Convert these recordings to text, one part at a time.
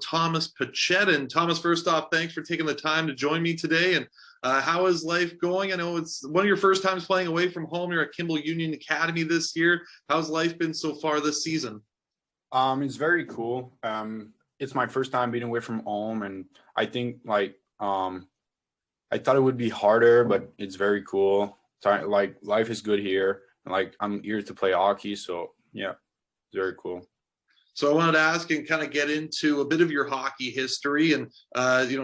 Thomas Pichette. And Thomas, first off, thanks for taking the time to join me today. And how is life going? I know it's one of your first times playing away from home. You're at Kimball Union Academy this year. How's life been so far this season? It's very cool. It's my first time being away from home, and I think I thought it would be harder, but it's very cool. Like life is good here, and like I'm here to play hockey, so yeah, it's very cool. So I wanted to ask and kind of get into a bit of your hockey history and,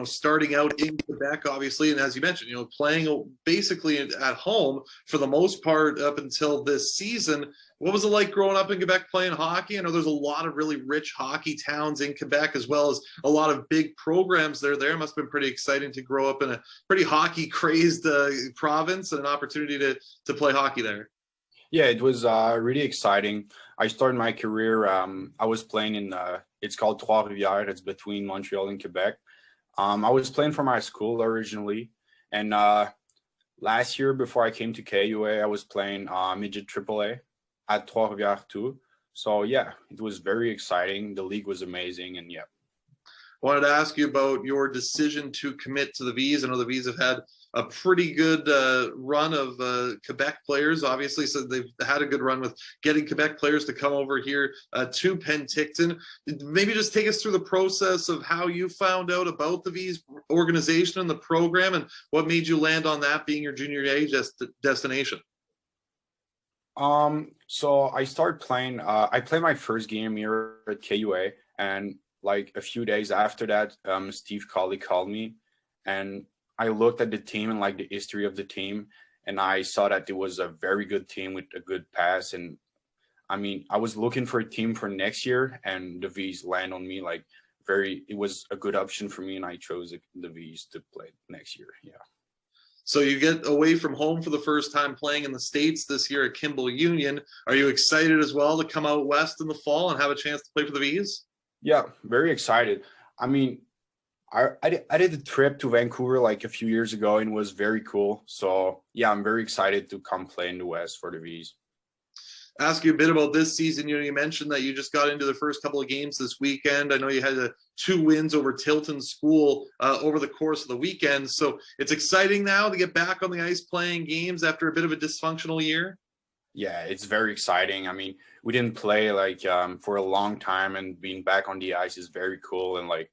starting out in Quebec, obviously. And as you mentioned, playing basically at home for the most part up until this season. What was it like growing up in Quebec playing hockey? I know there's a lot of really rich hockey towns in Quebec, as well as a lot of big programs there. It must have been pretty exciting to grow up in a pretty hockey crazed province and an opportunity to play hockey there. Yeah, it was really exciting. I started my career. I was playing in it's called Trois-Rivières. It's between Montreal and Quebec. I was playing for my school originally, and last year before I came to KUA, I was playing midget AAA at Trois-Rivières too. So yeah, it was very exciting. The league was amazing, and yeah. Wanted to ask you about your decision to commit to the Vees. I know the Vees have had a pretty good run of Quebec players, obviously, so they've had a good run with getting Quebec players to come over here to Penticton. Maybe just take us through the process of how you found out about the Vees organization and the program, and what made you land on that being your junior A destination. So I started playing. I played my first game here at KUA, and like a few days after that, Steve Colley called me, and I looked at the team and like the history of the team, and I saw that it was a very good team with a good pass. And I mean, I was looking for a team for next year, and the Vees land on me like it was a good option for me, and I chose the Vees to play next year. Yeah. So you get away from home for the first time playing in the States this year at Kimball Union. Are you excited as well to come out west in the fall and have a chance to play for the Vees? Yeah, very excited. I mean, I did a trip to Vancouver like a few years ago, and it was very cool. So yeah, I'm very excited to come play in the West for the Vees. Ask you a bit about this season. You mentioned that you just got into the first couple of games this weekend. I know you had 2 wins over Tilton School over the course of the weekend. So it's exciting now to get back on the ice playing games after a bit of a dysfunctional year. Yeah, it's very exciting. I mean, we didn't play like for a long time, and being back on the ice is very cool. And like,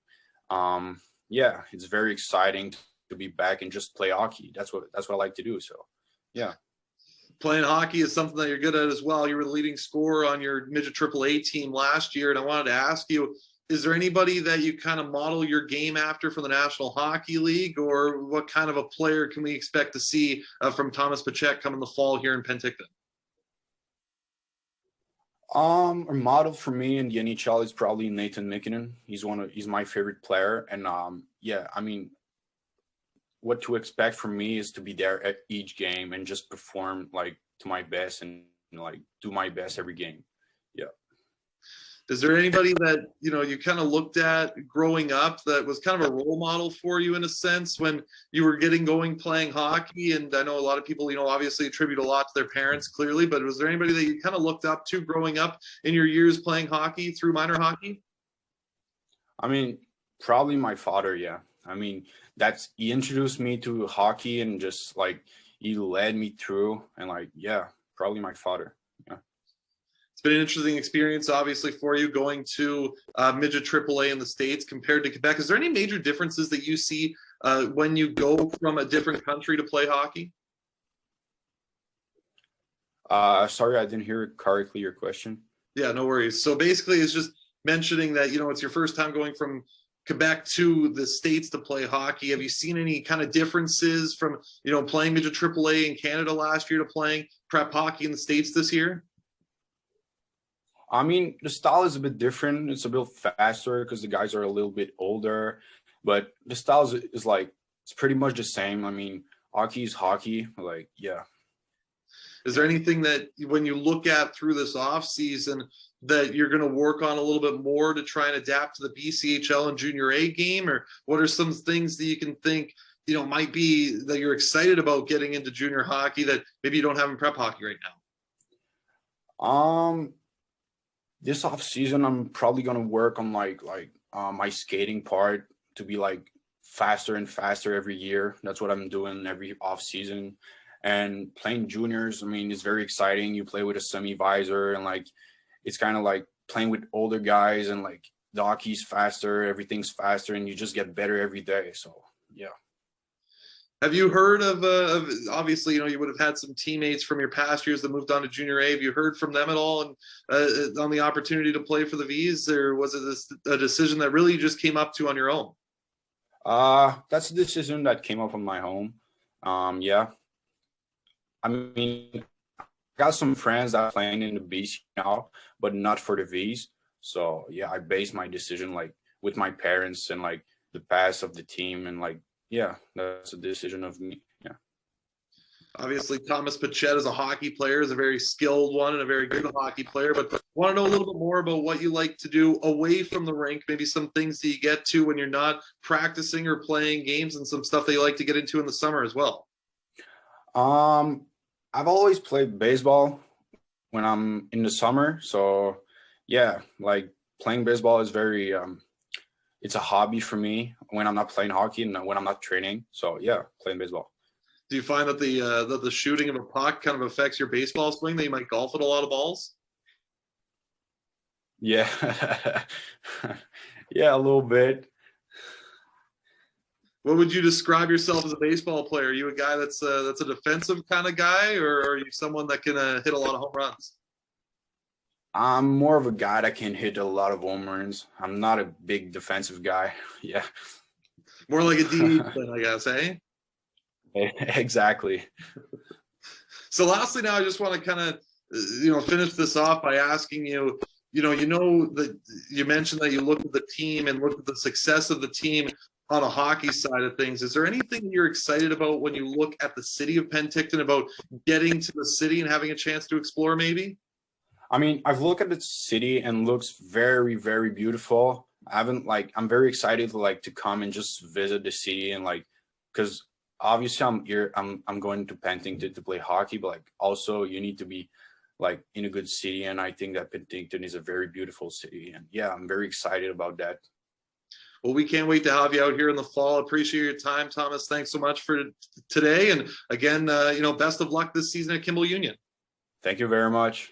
yeah, it's very exciting to be back and just play hockey. That's what I like to do. So, yeah. Playing hockey is something that you're good at as well. You were the leading scorer on your midget AAA team last year, and I wanted to ask you, is there anybody that you kind of model your game after from the National Hockey League, or what kind of a player can we expect to see from Thomas Pichette come in the fall here in Penticton? A model for me in the NHL is probably Nathan McKinnon. He's my favorite player, and yeah, I mean, what to expect from me is to be there at each game and just perform like to my best and like do my best every game. Yeah. Is there anybody that you kind of looked at growing up that was kind of a role model for you in a sense when you were getting going playing hockey? And I know a lot of people obviously attribute a lot to their parents clearly, but was there anybody that you kind of looked up to growing up in your years playing hockey through minor hockey? I mean, probably my father. Yeah. I mean, he introduced me to hockey, and just like he led me through, and like, yeah, probably my father. Yeah. It's been an interesting experience, obviously, for you going to midget AAA in the States compared to Quebec. Is there any major differences that you see when you go from a different country to play hockey? Sorry, I didn't hear correctly your question. Yeah, no worries. So basically, it's just mentioning that, it's your first time going from Quebec to the States to play hockey. Have you seen any kind of differences from, playing midget AAA in Canada last year to playing prep hockey in the States this year? I mean, the style is a bit different. It's a bit faster because the guys are a little bit older, but the style is like, it's pretty much the same. I mean, hockey is hockey. Like, yeah. Is there anything that when you look at through this off season that you're going to work on a little bit more to try and adapt to the BCHL and junior A game? Or what are some things that you can think, might be that you're excited about getting into junior hockey that maybe you don't have in prep hockey right now? This off season, I'm probably gonna work on like my skating part to be like faster and faster every year. That's what I'm doing every off season. And playing juniors, I mean, it's very exciting. You play with a semi visor, and like it's kind of like playing with older guys, and like the hockey's faster, everything's faster, and you just get better every day. So yeah. Have you heard of obviously, you would have had some teammates from your past years that moved on to junior A. Have you heard from them at all and on the opportunity to play for the Vees, or was it a decision that really you just came up to on your own? That's a decision that came up on my own. Yeah. I mean, I got some friends that are playing in the BC now, but not for the Vees. So yeah, I based my decision like with my parents and like the past of the team, and like yeah, that's a decision of me. Yeah. Obviously, Thomas Pichette is a hockey player, is a very skilled one and a very good hockey player. But want to know a little bit more about what you like to do away from the rink, maybe some things that you get to when you're not practicing or playing games, and some stuff that you like to get into in the summer as well. I've always played baseball when I'm in the summer. So yeah, like playing baseball is very it's a hobby for me when I'm not playing hockey and when I'm not training. So yeah, playing baseball. Do you find that the shooting of a puck kind of affects your baseball swing, that you might golf at a lot of balls? Yeah. Yeah, a little bit. What would you describe yourself as a baseball player? Are you a guy that's a defensive kind of guy, or are you someone that can hit a lot of home runs? I'm more of a guy that can hit a lot of home runs. I'm not a big defensive guy. Yeah. More like a DH then, I guess, eh? Exactly. So lastly, now I just want to kind of finish this off by asking you, that you mentioned that you looked at the team and looked at the success of the team on a hockey side of things. Is there anything you're excited about when you look at the city of Penticton, about getting to the city and having a chance to explore maybe? I mean, I've looked at the city and looks very, very beautiful. I'm very excited to come and just visit the city, and like, because obviously I'm going to Penticton to play hockey, but like also you need to be like in a good city, and I think that Penticton is a very beautiful city, and yeah, I'm very excited about that. Well, we can't wait to have you out here in the fall. Appreciate your time, Thomas. Thanks so much for today, and again, best of luck this season at Kimball Union. Thank you very much.